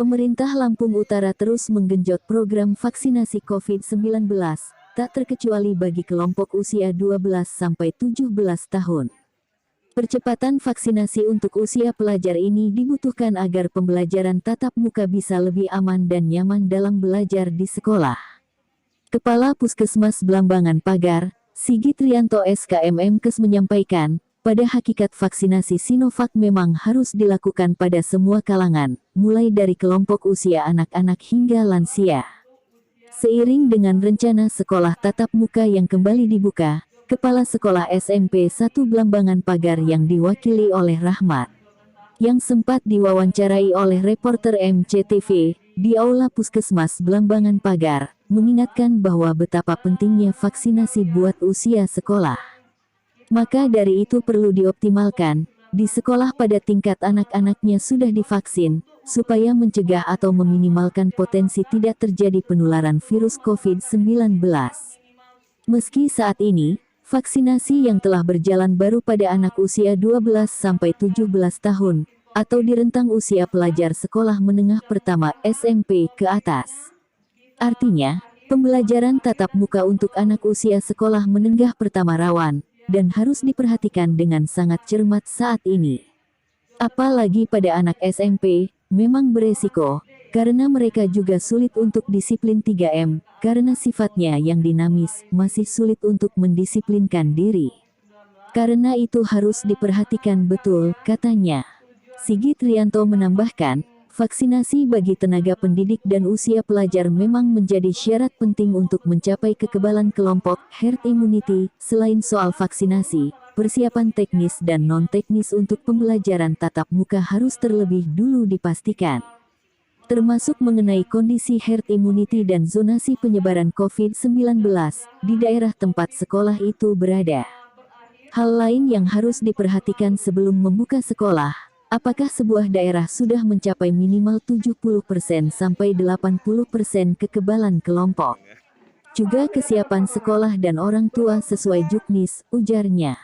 Pemerintah Lampung Utara terus menggenjot program vaksinasi COVID-19, tak terkecuali bagi kelompok usia 12-17 tahun. Percepatan vaksinasi untuk usia pelajar ini dibutuhkan agar pembelajaran tatap muka bisa lebih aman dan nyaman dalam belajar di sekolah. Kepala Puskesmas Blambangan Pagar, Sigit Rianto SKMMkes menyampaikan, pada hakikat vaksinasi Sinovac memang harus dilakukan pada semua kalangan, mulai dari kelompok usia anak-anak hingga lansia. Seiring dengan rencana sekolah tatap muka yang kembali dibuka, Kepala Sekolah SMP 1 Blambangan Pagar yang diwakili oleh Rahmat, yang sempat diwawancarai oleh reporter MCTV di Aula Puskesmas Blambangan Pagar, mengingatkan bahwa betapa pentingnya vaksinasi buat usia sekolah. Maka dari itu perlu dioptimalkan, di sekolah pada tingkat anak-anaknya sudah divaksin, supaya mencegah atau meminimalkan potensi tidak terjadi penularan virus COVID-19. Meski saat ini, vaksinasi yang telah berjalan baru pada anak usia 12-17 tahun, atau di rentang usia pelajar sekolah menengah pertama SMP ke atas. Artinya, pembelajaran tatap muka untuk anak usia sekolah menengah pertama rawan, dan harus diperhatikan dengan sangat cermat saat ini. Apalagi pada anak SMP, memang beresiko, karena mereka juga sulit untuk disiplin 3M, karena sifatnya yang dinamis, masih sulit untuk mendisiplinkan diri. Karena itu harus diperhatikan betul, katanya. Sigit Rianto menambahkan, vaksinasi bagi tenaga pendidik dan usia pelajar memang menjadi syarat penting untuk mencapai kekebalan kelompok herd immunity. Selain soal vaksinasi, persiapan teknis dan non-teknis untuk pembelajaran tatap muka harus terlebih dulu dipastikan. Termasuk mengenai kondisi herd immunity dan zonasi penyebaran COVID-19 di daerah tempat sekolah itu berada. Hal lain yang harus diperhatikan sebelum membuka sekolah, apakah sebuah daerah sudah mencapai minimal 70% sampai 80% kekebalan kelompok. Juga kesiapan sekolah dan orang tua sesuai juknis, ujarnya.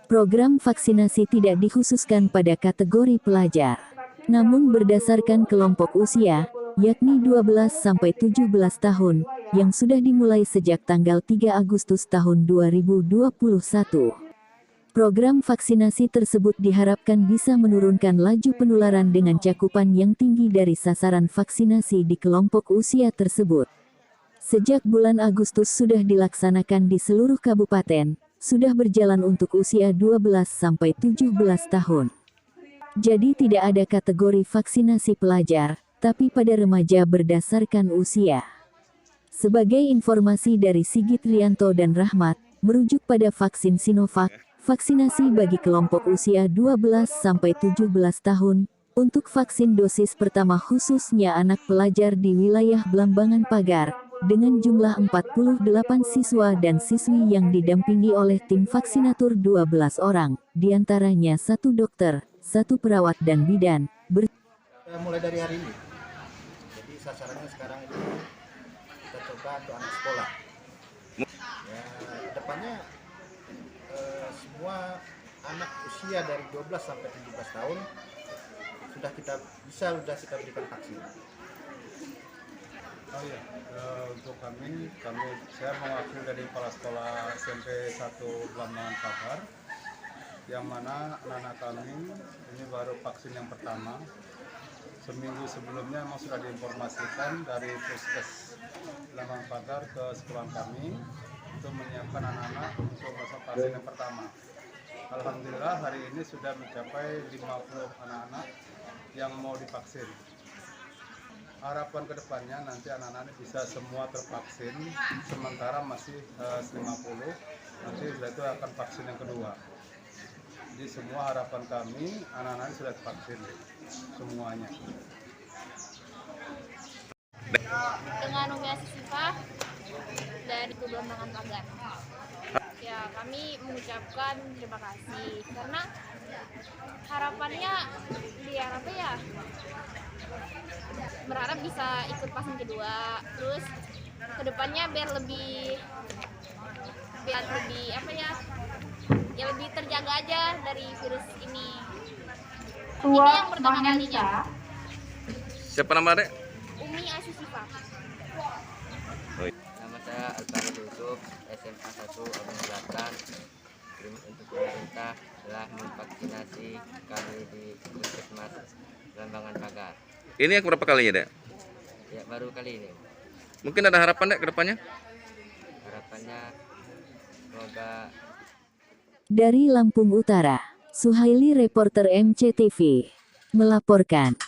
Program vaksinasi tidak dikhususkan pada kategori pelajar, namun berdasarkan kelompok usia, yakni 12-17 tahun, yang sudah dimulai sejak tanggal 3 Agustus tahun 2021. Program vaksinasi tersebut diharapkan bisa menurunkan laju penularan dengan cakupan yang tinggi dari sasaran vaksinasi di kelompok usia tersebut. Sejak bulan Agustus sudah dilaksanakan di seluruh kabupaten, sudah berjalan untuk usia 12-17 tahun. Jadi tidak ada kategori vaksinasi pelajar, tapi pada remaja berdasarkan usia. Sebagai informasi dari Sigit Rianto dan Rahmat, merujuk pada vaksin Sinovac, vaksinasi bagi kelompok usia 12-17 tahun, untuk vaksin dosis pertama khususnya anak pelajar di wilayah Blambangan Pagar, dengan jumlah 48 siswa dan siswi yang didampingi oleh tim vaksinator 12 orang, diantaranya 1 dokter, 1 perawat dan bidan. Mulai dari hari ini, jadi sasarannya sekarang itu kita coba untuk anak sekolah. Ya, depannya semua anak usia dari 12 sampai 17 tahun sudah kita berikan vaksin. Oh iya, untuk saya mewakili dari Kepala Sekolah SMP 1 Blambangan Pagar, yang mana anak-anak kami ini baru vaksin yang pertama. Seminggu sebelumnya memang sudah diinformasikan dari Puskes Blambangan Pagar ke sekolah kami untuk menyiapkan anak-anak untuk masa vaksin yang pertama. Alhamdulillah hari ini sudah mencapai 50 anak-anak yang mau divaksin. Harapan kedepannya nanti anak-anak bisa semua tervaksin, sementara masih 50, nanti setelah itu akan vaksin yang kedua. Jadi semua harapan kami anak-anak sudah divaksin semuanya. Dengan Umi Asifah dari Blambangan Pagar. Ya, kami mengucapkan terima kasih karena harapannya biar apa ya? Berharap bisa ikut vaksin kedua, terus kedepannya biar lebih apa ya? Ya lebih terjaga aja dari virus ini. Ini yang pertama kalinya. Siapa nama Dek? Umi Asusifah. Nama saya Alfaro Yusuf, SMA 1 Abang Selatan. Untuk pemerintah telah memvaksinasi kami di Puskesmas Lambangan Pagar. Ini yang berapa kalinya Dek? Ya baru kali ini. Mungkin ada harapan Dek ke depannya? Harapannya semoga Dari Lampung Utara, Suhaili reporter MCTV melaporkan.